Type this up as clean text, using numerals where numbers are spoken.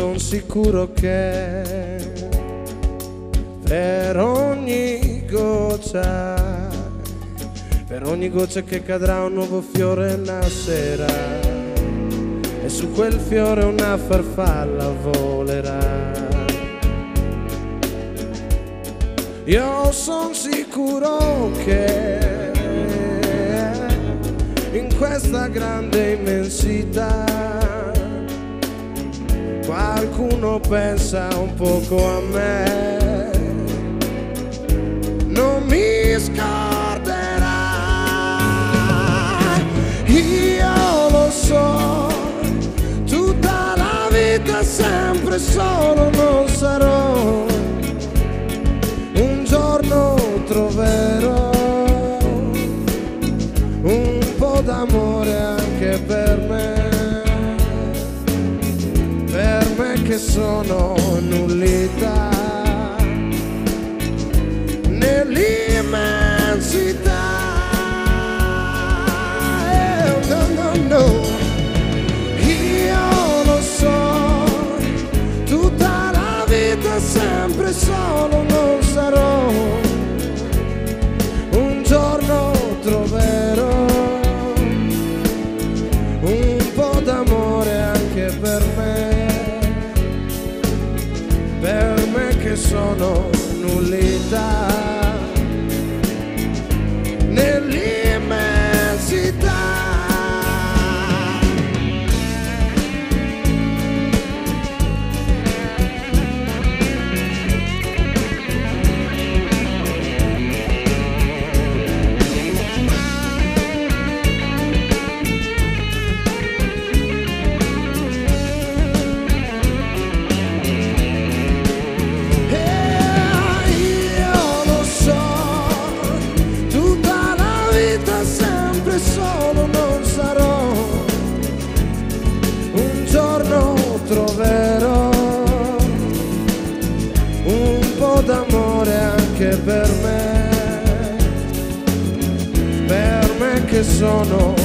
son sicuro che per ogni goccia che cadrà un nuovo fiore nascerà, e su quel fiore una farfalla volerà. Io son sicuro che in questa grande immensità qualcuno pensa un poco a me, non mi scorderà. Io lo so, tutta la vita sempre solo non sarò. Un giorno troverò un po' d'amore anche per me che sono nullità nell'immensità. No, no, no. Io lo so, tutta la vita sempre solo non sarò. Un giorno troverò un po' d'amore anche per me che sono nullità nell'immensità. Troverò un po' d'amore anche per me che sono